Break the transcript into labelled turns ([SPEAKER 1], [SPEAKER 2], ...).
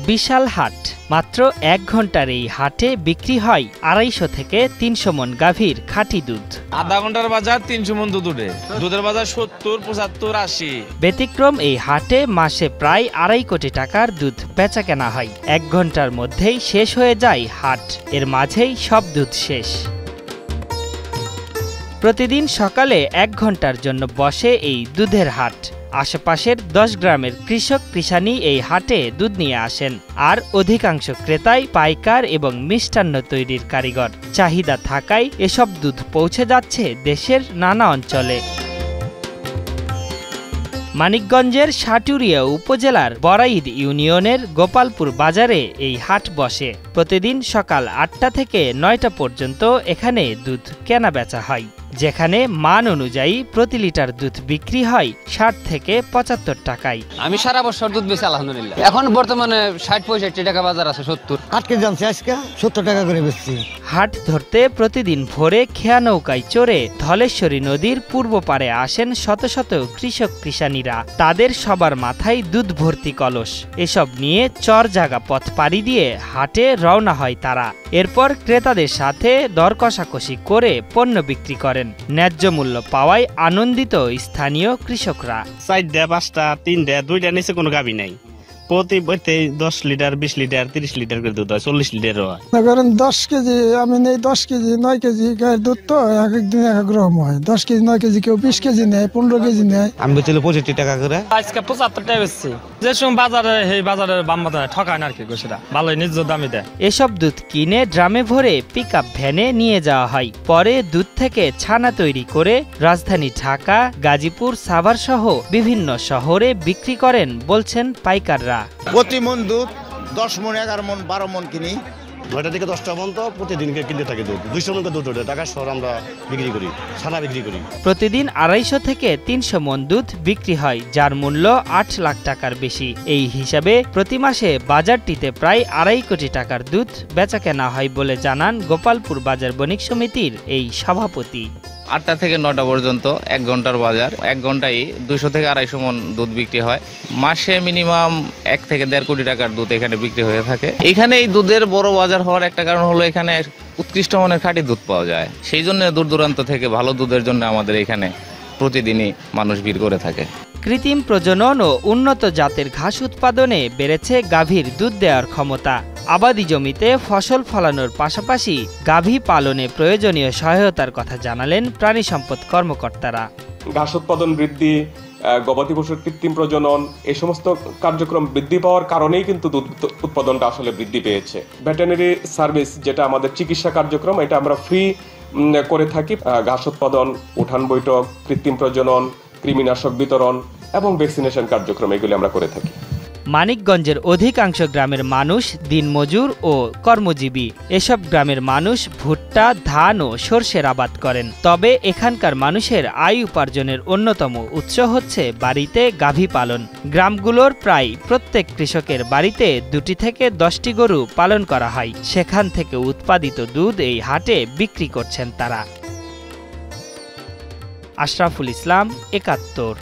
[SPEAKER 1] বিশাল হাট। মাত্র ১ ঘন্টার এই হাটে বিক্রি হয় ২৫০ থেকে ৩০০ মন গাভীর খাঁটি দুধ।
[SPEAKER 2] আধা ঘন্টার বাজার ৩০০ মন দুধ উঠে, দুধের বাজার ৭০, ৭৫, ৮০।
[SPEAKER 1] ব্যতিক্রম এই হাটে মাসে প্রায় ২.৫ কোটি টাকার দুধ বেচা কেনা হয়। ১ ঘন্টার মধ্যেই শেষ হয়ে যায় হাট, এর মাঝেই সব দুধ শেষ। প্রতিদিন সকালে ১ ঘন্টার জন্য বসে এই দুধের হাট। আশেপাশের ১০ গ্রামের কৃষক কৃষানি এই হাটে দুধ নিয়ে আসেন, আর অধিকাংশ ক্রেতাই পাইকার এবং মিষ্টান্ন তৈরির কারিগর। চাহিদা থাকায় এসব দুধ পৌঁছে যাচ্ছে দেশের নানা অঞ্চলে। মানিকগঞ্জের সাটুরিয়া উপজেলার বড়াইদ ইউনিয়নের গোপালপুর বাজারে এই হাট বসে। প্রতিদিন সকাল ৮টা থেকে ৯টা পর্যন্ত এখানে দুধ কেনা বেচা হয়, যেখানে মান অনুযায়ী প্রতি লিটার দুধ বিক্রি হয় ৬০ থেকে ৭৫ টাকায়।
[SPEAKER 3] আমি সারা বছর দুধ বেচি আলহামদুলিল্লাহ। এখন বর্তমানে ৬০-৬৫ টাকা বাজার আছে, ৭০।
[SPEAKER 4] ৮ কেজি আনছি আজকে ৭০ টাকা করে বেচছি।
[SPEAKER 1] হাট ধরতে প্রতিদিন ভোরে খেয়া নৌকায় চড়ে ধলেশ্বরী নদীর পূর্ব পারে আসেন শত শত কৃষক কৃষানীরা। তাদের সবার মাথায় দুধ ভর্তি কলস। এসব নিয়ে চরজাগা পথ পাড়ি দিয়ে হাটে রওনা হয় তারা। এরপর ক্রেতাদের সাথে দর কষাকষি করে পণ্য বিক্রি করেন। ন্যায্য মূল্য পাওয়ায় আনন্দিত স্থানীয় কৃষকরা।
[SPEAKER 5] ৪টা, ৫টা, ৩টা, 2টার নিচে কোনো গাভী নাই। প্রতি ১০ লিটার, ২০ লিটার, ৩০ লিটার করে দুধ হয়, ৪০ লিটারও হয়।
[SPEAKER 6] কারণ ১০ কেজি আমি নেই, ১০ কেজি ৯ কেজি গায়ের দুধ তো এক একদিন এক এক রকম হয়। ১০ কেজি ৯ কেজি, কেউ 20 কেজি নেয়, 15 কেজি নেয়।
[SPEAKER 5] আমি বেচলে ৬৫ টাকা করে।
[SPEAKER 2] আজকে ৭৫ টাকা বেচছি। যে সময় বাজারে এই বাজারের বাম বাজারে ঠকায় না আর কি, সেটা ভালোই ন্যায্য দামই দেয়।
[SPEAKER 1] এসব দুধ কিনে ড্রামে ভরে পিকআপ ভ্যানে নিয়ে যাওয়া হয়। পরে দুধ থেকে ছানা তৈরি করে রাজধানী ঢাকা, গাজীপুর, সাভার সহ বিভিন্ন শহরে বিক্রি করেন বলছেন পাইকাররা।
[SPEAKER 7] প্রতি মন দুধ 10 মন, 11 মন, 12 মন কিনি।
[SPEAKER 8] ৯টা থেকে 10টা পর্যন্ত প্রতিদিনকে কিনতে থাকি দুধ। ২০০ মন দুধ ওঠে, ঢাকা শহর আমরা বিক্রি করি, ছানা বিক্রি করি।
[SPEAKER 1] প্রতিদিন ২৫০ থেকে ৩০০ মন দুধ বিক্রি হয়, যার মূল্য ৮ লাখ টাকার বেশি। এই হিসাবে প্রতি মাসে বাজারটিতে প্রায় ২.৫ কোটি টাকার দুধ বেচা কেনা হয় বলে জানান গোপালপুর বাজার বণিক সমিতির এই সভাপতি।
[SPEAKER 9] ৮টা থেকে ৯টা পর্যন্ত ১ ঘন্টার বাজার। ১ ঘন্টায় ২০০ থেকে ২৫০ মন দুধ বিক্রি হয়। মাসে মিনিমাম ১ থেকে ১.৫ কোটি টাকার দুধ এখানে বিক্রি হয়ে থাকে। এখানে এই দুধের বড় বাজার হওয়ার একটা কারণ হলো এখানে উৎকৃষ্ট মানের খাঁটি দুধ পাওয়া যায়। সেই জন্য দূর দূরান্ত থেকে ভালো দুধের জন্য আমাদের এখানে প্রতিদিনই মানুষ ভিড় করে থাকে।
[SPEAKER 1] কৃত্রিম প্রজনন ও উন্নত জাতের ঘাস উৎপাদনে বেড়েছে গাভীর দুধ দেওয়ার ক্ষমতা। আবাদি জমিতে ফসল ফলানোর পাশাপাশি গাভী পালনে প্রয়োজনীয় সহায়তার কথা জানালেন প্রাণী সম্পদ কর্মকর্তারা।
[SPEAKER 10] ঘাস উৎপাদন বৃদ্ধি, গবাদি পশুর কৃত্রিম প্রজনন, এই সমস্ত কার্যক্রম বৃদ্ধি পাওয়ার কারণেই কিন্তু দুধ উৎপাদনটা আসলে বৃদ্ধি পেয়েছে। ভেটেরিনারি সার্ভিস, যেটা আমাদের চিকিৎসা কার্যক্রম, এটা আমরা ফ্রি করে থাকি। ঘাস উৎপাদন, উঠান বৈঠক, কৃত্রিম প্রজনন, কৃমিনাশক বিতরণ এবং ভ্যাকসিনেশন কার্যক্রম, এগুলি আমরা করে থাকি।
[SPEAKER 1] মানিকগঞ্জের অধিকাংশ গ্রামের মানুষ দিনমজুর ও কর্মজীবী। এসব গ্রামের মানুষ ভুট্টা, ধান ও সরষের আবাদ করেন। তবে এখানকার মানুষের আয় উপার্জনের অন্যতম উৎস হচ্ছে বাড়িতে গাভী পালন। গ্রামগুলোর প্রায় প্রত্যেক কৃষকের বাড়িতে ২টি থেকে ১০টি গরু পালন করা হয়। সেখান থেকে উৎপাদিত দুধ এই হাটে বিক্রি করছেন তারা। আশরাফুল ইসলাম, ৭১।